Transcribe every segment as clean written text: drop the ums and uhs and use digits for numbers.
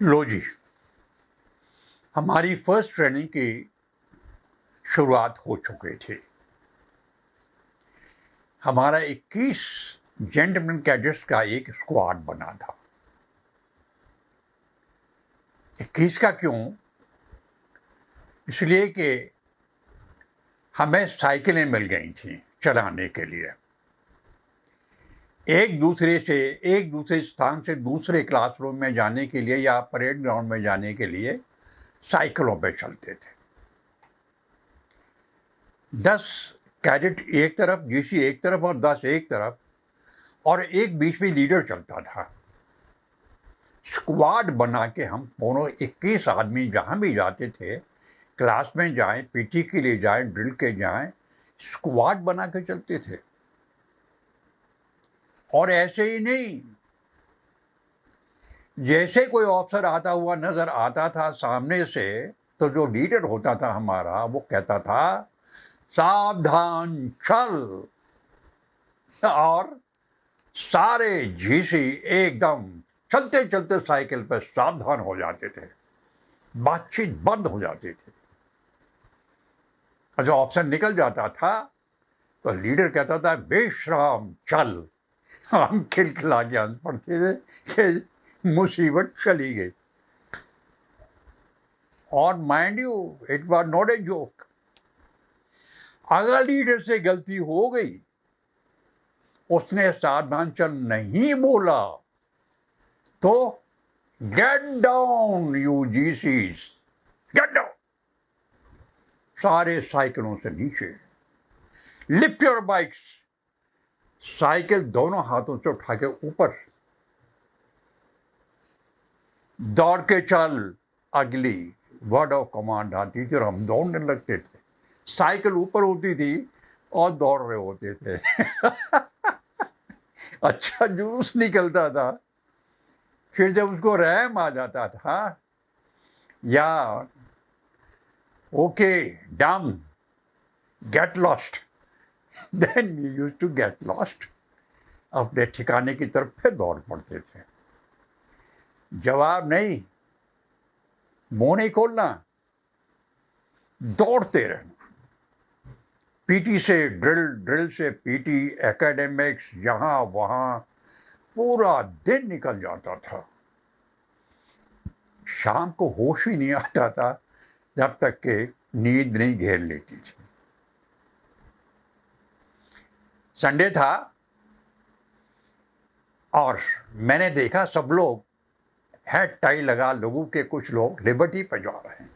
लो जी, हमारी first training की शुरुआत हो चुकी थी। हमारा 21 जेंटलमैन कैडेट्स का एक स्क्वाड बना था। 21 का क्यों? इसलिए कि हमें साइकिलें मिल गई थी चलाने के लिए। एक दूसरे स्थान से दूसरे क्लासरूम में जाने के लिए या परेड ग्राउंड में जाने के लिए साइकिलों पे चलते थे। 10 कैडेट एक तरफ, जीसी एक तरफ और 10 एक तरफ, और एक बीच में लीडर चलता था। स्क्वाड बना के हम दोनों 21 आदमी जहां भी जाते थे, क्लास में जाएं, पीटी के लिए जाएं, ड्रिल के जाएं, स्क्वाड बना के चलते थे। और ऐसे ही नहीं, जैसे कोई ऑफिसर आता हुआ नजर आता था सामने से, तो जो लीडर होता था हमारा, वो कहता था सावधान चल, और सारे जीसी एकदम चलते चलते साइकिल पर सावधान हो जाते थे, बातचीत बंद हो जाती थी। और जो ऑप्शन निकल जाता था तो लीडर कहता था बेशराम चल। हम खिलखिला के हंस पड़ते थे कि मुसीबत चली गई। और mind you, it was not a joke. अगर लीडर से गलती हो गई, उसने सावधान चल नहीं बोला, तो get down you GCs, get down. सारे साइकिलों से नीचे, लिफ्ट योर बाइक्स, साइकिल दोनों हाथों से उठा के ऊपर, दौड़ के चल। अगली वर्ड ऑफ कमांड आती थी और हम दौड़ने लगते थे। साइकिल ऊपर होती थी और दौड़ रहे होते थे। अच्छा जुलूस निकलता था। फिर जब उसको रैम आ जाता था, या okay done, get lost, then we used to get lost. अपने ठिकाने की तरफ फिर दौड़ पड़ते थे। जवाब नहीं, मुंह नहीं खोलना, दौड़ते रहना। पीटी से ड्रिल, ड्रिल से पीटी, एकेडमिक्स, यहां वहां, पूरा दिन निकल जाता था। शाम को होश ही नहीं आता था जब तक कि नींद नहीं घेर लेती थी। संडे था और मैंने देखा सब लोग हैट टाई लगा, लोगों के कुछ लोग लिबर्टी पे जा रहे हैं।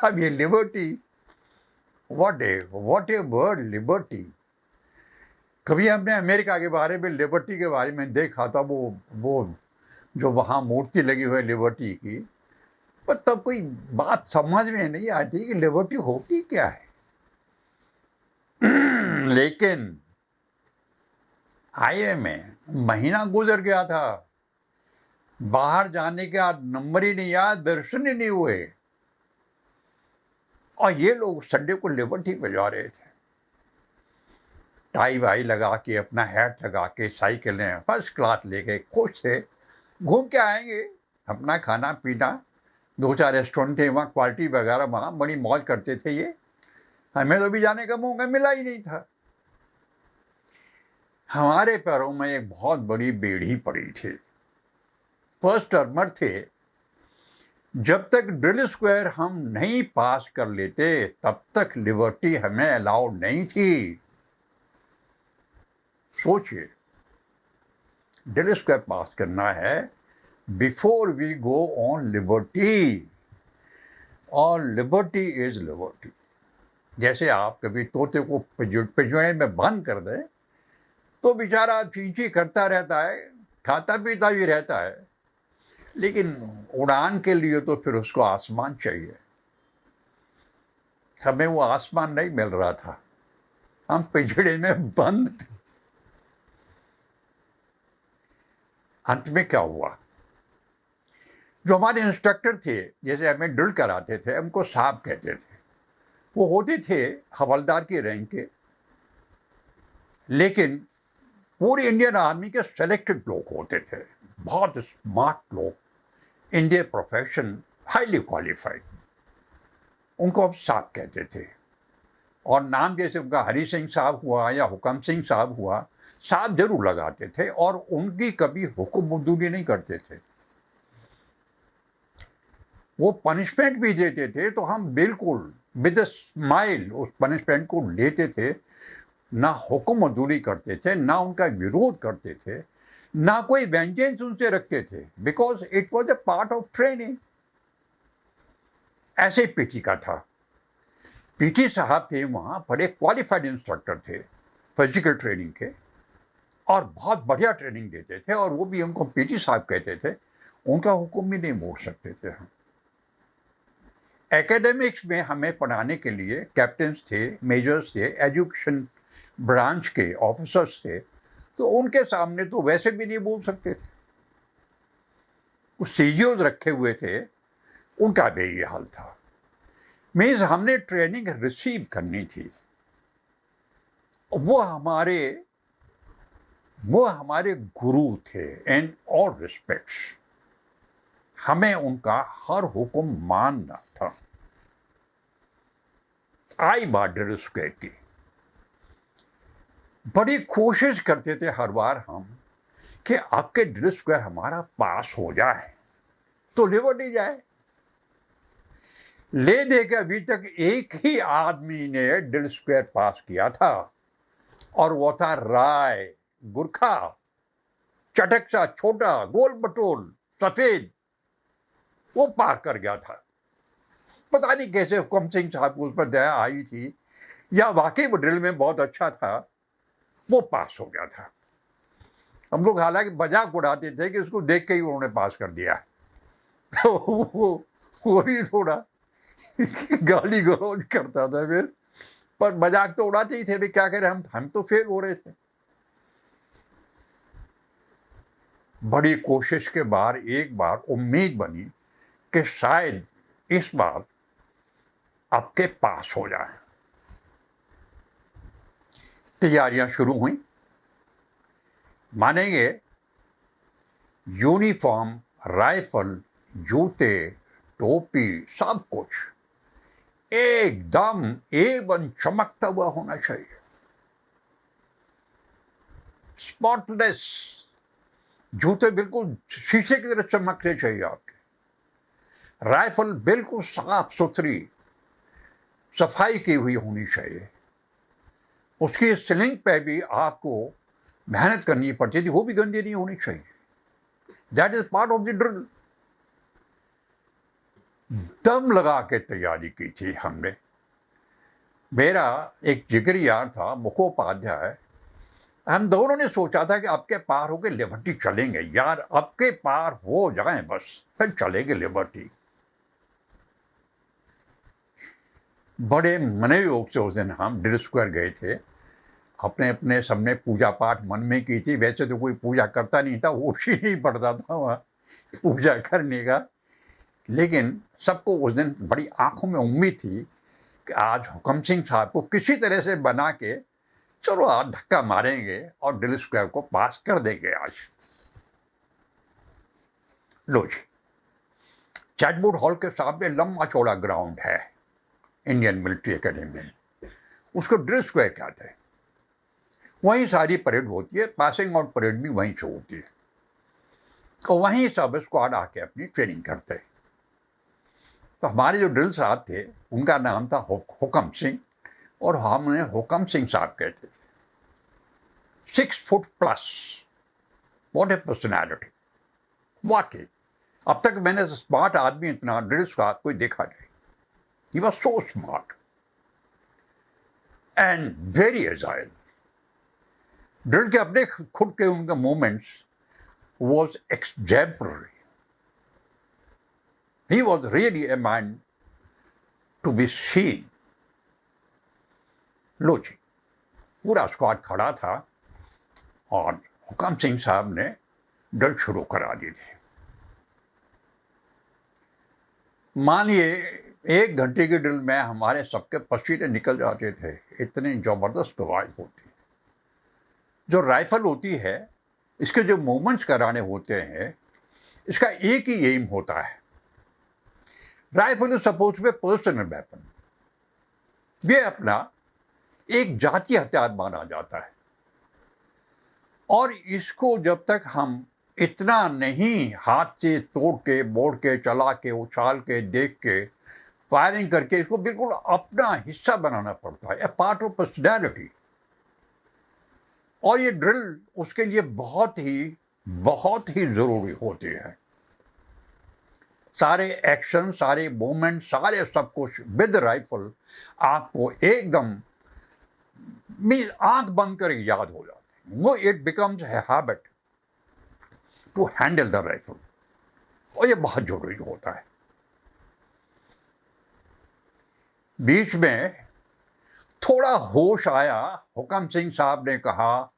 अब ये liberty, what a word, liberty. कभी हमने अमेरिका के बारे में, लिबर्टी के बारे में देखा था, वो जो वहां मूर्ति लगी हुई है लिबर्टी की, पर तब कोई बात समझ में नहीं आती कि लिबर्टी होती क्या है। लेकिन आए में महीना गुजर गया था, बाहर जाने के बाद नंबर ही नहीं आया, दर्शन ही नहीं हुए, और ये लोग संडे को लिबर्टी पे जा रहे थे। टाई वाई लगा के, अपना हैट लगा के, साइकिलें फर्स्ट क्लास लेके खुश थे, घूम के आएंगे, अपना खाना पीना, 2-4 रेस्टोरेंट थे वहाँ, क्वालिटी वगैरह, वहाँ बड़ी मौज करते थे ये। हमें तो भी जाने का मौका मिला ही नहीं था। हमारे पैरों में एक बहुत बड़ी बेड़ी पड़ी थी। फर्स्ट टर्मर थे। जब तक ड्रिल स्क्वायर हम नहीं पास कर लेते, तब तक लिबर्टी हमें अलाउड नहीं थी। सोचिए, ड्रिल स्क्वायर पास करना है before we go on liberty, और लिबर्टी इज लिबर्टी। जैसे आप कभी तोते को पिंजरे में बंद कर दें तो बेचारा चींची करता रहता है, खाता पीता भी रहता है, लेकिन उड़ान के लिए तो फिर उसको आसमान चाहिए। हमें वो आसमान नहीं मिल रहा था, हम पिंजरे में बंद थे। अंत में क्या हुआ, जो हमारे इंस्ट्रक्टर थे, जैसे हमें ड्रिल कराते थे, हमको साहब कहते थे। वो होते थे हवलदार की रैंक के, लेकिन पूरी इंडियन आर्मी के सेलेक्टेड लोग होते थे, बहुत स्मार्ट लोग, in their profession highly qualified, उनको अब साहब कहते थे। और नाम जैसे उनका हरि सिंह साहब हुआ या हुकम सिंह साहब हुआ, साहब जरूर लगाते थे और उनकी कभी हुक्म मंजूरी नहीं करते थे। वो पनिशमेंट भी देते थे तो हम बिल्कुल विद अ स्माइल उस पनिशमेंट को लेते थे, ना हुक्म मंजूरी करते थे, ना उनका विरोध करते थे, ना कोई वेंजेंस उनसे रखते थे, because it was a part of training. ऐसे पीटी का था। पीटी साहब थे वहाँ बड़े क्वालिफाइड इंस्ट्रक्टर थे फिजिकल ट्रेनिंग के, और बहुत बढ़िया ट्रेनिंग देते थे, और वो भी हमको पीटी साहब कहते थे। उनका हुक्म भी नहीं मोड़ सकते थे हम। एकेडमिक्स में हमें पढ़ाने के लिए कैप्टन्स थे, मेजर्स थे, एजुकेशन ब्रांच के ऑफिसर्स थे, तो उनके सामने तो वैसे भी नहीं बोल सकते थे। कुछ सीजीओज रखे हुए थे, उनका भी ये हाल था। मीन्स हमने ट्रेनिंग रिसीव करनी थी। वो हमारे गुरु थे इन ऑल रिस्पेक्ट्स। हमें उनका हर हुक्म मानना था। आई बात ड्रिल स्क्वायर की बड़ी कोशिश करते थे हर बार हम कि आपके ड्रिल स्क्वायर हमारा पास हो जाए तो लिबर्टी जाए। ले दे के अभी तक एक ही आदमी ने ड्रिल स्क्वायर पास किया था, और वो था राय गुरखा, चटक सा, छोटा, गोल बटोल, सफेद। वो पार कर गया था। पता नहीं कैसे हुकम सिंह साहब को उस पर दया आई थी, या वाकई वो ड्रिल में बहुत अच्छा था, वो पास हो गया था। हम लोग हालांकि मजाक उड़ाते थे कि उसको देख के ही उन्होंने पास कर दिया। तो वो भी थोड़ा गाली गलौज करता था फिर, पर मजाक तो उड़ाते ही थे, भी क्या करें, हम तो फेल हो रहे थे। बड़ी कोशिश के बाद एक बार उम्मीद बनी कि शायद इस बार आपके पास हो जाए। तैयारियां शुरू हुई। मानेंगे, यूनिफॉर्म, राइफल, जूते, टोपी, सब कुछ एकदम A1 चमकता हुआ होना चाहिए, स्पॉटलेस। जूते बिल्कुल शीशे की तरह चमकने चाहिए आपके। राइफल बिल्कुल साफ सुथरी, सफाई की हुई होनी चाहिए। उसकी स्लिंग पे भी आपको मेहनत करनी पड़ती थी, वो भी गंदी नहीं होनी चाहिए। That is part of the drill. दम लगा के तैयारी की थी हमने। मेरा एक जिगरी यार था मुखोपाध्याय, हम दोनों ने सोचा था कि आपके पार होके लिबर्टी चलेंगे यार, आपके पार हो जाए बस, फिर चलेंगे लिबर्टी। बड़े मने योग से उस दिन हम ड्रिल स्क्वायर गए थे। अपने अपने सबने पूजा पाठ मन में की थी। वैसे तो कोई पूजा करता नहीं था, होश ही नहीं पड़ता था वहाँ पूजा करने का, लेकिन सबको उस दिन बड़ी आंखों में उम्मीद थी कि आज हुकम सिंह साहब को किसी तरह से बना के चलो आज धक्का मारेंगे और ड्रिल स्क्वायर को पास कर देंगे आज। लो जी, चैटवुड हॉल के सामने लंबा चौड़ा ग्राउंड है इंडियन मिलिट्री एकेडमी में, उसको ड्रिल स्क्वायर कहते हैं। वहीं सारी परेड होती है, पासिंग आउट परेड भी वहीं से होती है, तो वहीं सब स्क्वाड आके अपनी ट्रेनिंग करते हैं। तो हमारे जो ड्रिल साहब थे उनका नाम था हुकम सिंह, और हम उन्हें हुकम सिंह साहब कहते थे। 6 foot plus, what A personality. वाकई अब तक मैंने स्मार्ट आदमी इतना ड्रिल साहब कोई देखा नहीं। He was so smart and very agile. Drill के अपने खुद के उनके movements was exemplary. He was really a man to be seen. लो जी, पूरा स्क्वाड खड़ा था और हुकम सिंह साहब ने ड्रिल शुरू करा दी थी। मानिए 1 घंटे की ड्रिल में हमारे सबके पसीने निकल जाते थे, इतनी जबरदस्त आवाज होती। जो राइफल होती है, इसके जो मूवमेंट्स कराने होते हैं, इसका एक ही एम होता है। Rifle is suppose to be personal weapon, ये अपना एक जातीय हथियार माना जाता है, और इसको जब तक हम इतना नहीं हाथ से तोड़ के, मोड़ के, चला के, उछाल के, देख के, फायरिंग करके इसको बिल्कुल अपना हिस्सा बनाना पड़ता है, ए पार्ट ऑफ पर्सनैलिटी। और ये ड्रिल उसके लिए बहुत ही जरूरी होती है। सारे एक्शन, सारे मूवमेंट, सारे सब कुछ विद राइफल आपको एकदम आंख बंद कर याद हो जाते हैं। वो it becomes a habit to handle the rifle, और ये बहुत जरूरी होता है। बीच में थोड़ा होश आया, हुकम सिंह साहब ने कहा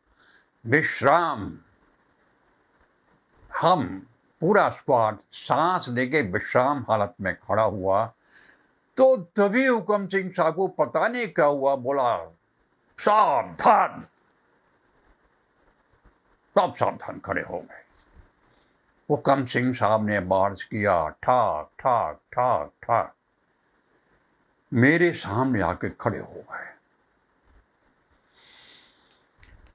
विश्राम। हम पूरा स्क्वाड सांस लेके विश्राम हालत में खड़ा हुआ, तो तभी हुकम सिंह साहब को पता नहीं क्या हुआ, बोला सावधान। सब सावधान खड़े हो गए। हुकम सिंह साहब ने मार्च किया, ठाक ठाक ठाक ठाक, मेरे सामने आके खड़े हो गए।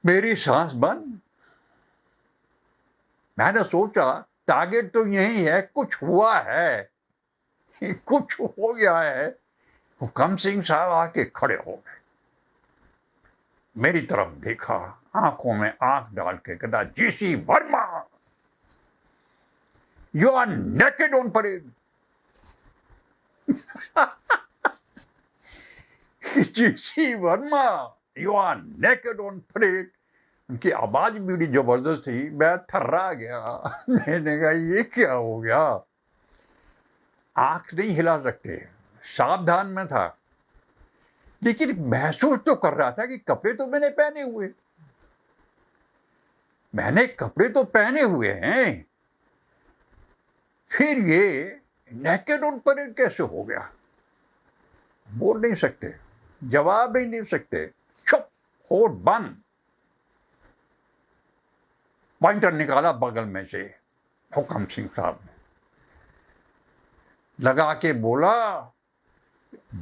मेरी सांस बंद। मैंने सोचा टारगेट तो यही है, कुछ हुआ है, कुछ हो गया है। हुकम सिंह साहब आके खड़े हो गए, मेरी तरफ देखा, आंखों में आंख डाल के कहता, GC Verma, you are naked on parade. GC Verma, you are naked on parade. उनकी आवाज भी बड़ी जबरदस्त थी, मैं थर्रा गया। मैंने कहा ये क्या हो गया। आंख नहीं हिला सकते, सावधान में था, लेकिन महसूस तो कर रहा था कि कपड़े तो मैंने पहने हुए, कपड़े तो पहने हुए हैं, फिर ये नेकेड ऑन परेड कैसे हो गया। बोल नहीं सकते, जवाब नहीं दे सकते, चुप, होठ बंद। पॉइंटर निकाला बगल में से हुकम सिंह साहब ने, लगा के बोला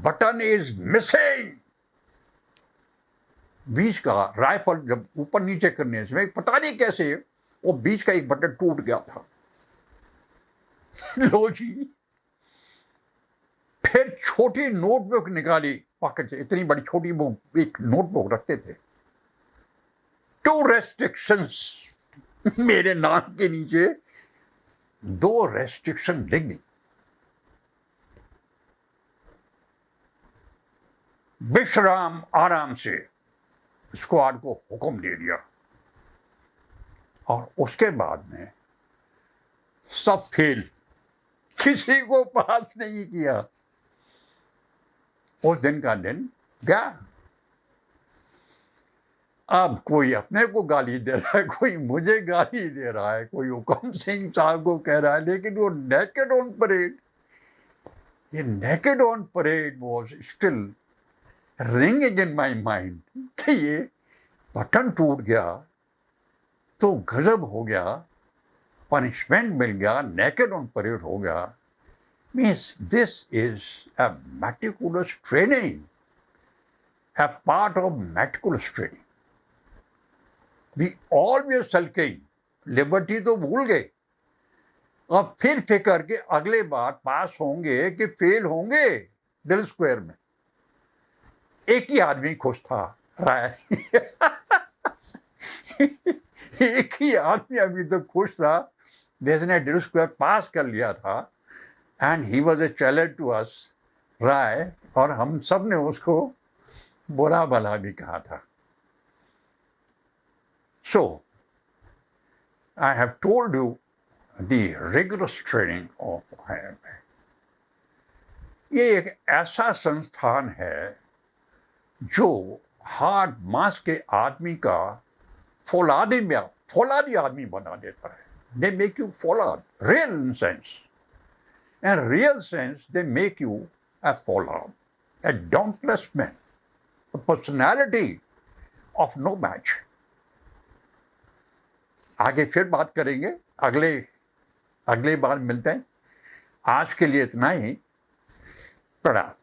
बटन इज मिसिंग। बीच का राइफल जब ऊपर नीचे करने से पता नहीं कैसे वो बीच का एक बटन टूट गया था। लो जी, फिर छोटी नोटबुक निकाली पॉकेट से, इतनी बड़ी छोटी वो एक नोटबुक रखते थे। 2 रेस्ट्रिक्शंस, मेरे नाम के नीचे 2 रेस्ट्रिक्शन लिख दी। विश्राम, आराम से स्क्वाड को हुक्म दे दिया, और उसके बाद में सब फेल, किसी को पास नहीं किया। उस दिन का दिन गया। अब कोई अपने को गाली दे रहा है, कोई मुझे गाली दे रहा है, कोई हुकम सिंह साहब को कह रहा है, लेकिन वो नेकेड ऑन परेड, ये naked on parade was still ringing in my mind कि ये बटन टूट गया तो गजब हो गया, पनिशमेंट मिल गया, नेकेड ऑन परेड हो गया। Means this is a meticulous training, a part of meticulous training. We always sulking, liberty तो भूल गए, अब फिर फिकर के अगले बार पास होंगे कि फेल होंगे। ड्रिल स्क्वायर में एक ही आदमी खुश था, राय। एक ही आदमी अभी तो खुश था जिसने ड्रिल स्क्वायर पास कर लिया था, and he was a challenge to us, Rai, और हम सब ने उसको बुरा भला भी कहा था। So, I have told you the rigorous training of IMA. ये एक ऐसा संस्थान है जो हार्ड मास के आदमी का फौलादी आदमी बना देता है। They make you फौलाद, real in sense. In real sense, they make you a फौलाद, a dauntless man. The personality of no match. आगे फिर बात करेंगे अगली बार मिलते हैं। आज के लिए इतना ही। प्रणाम।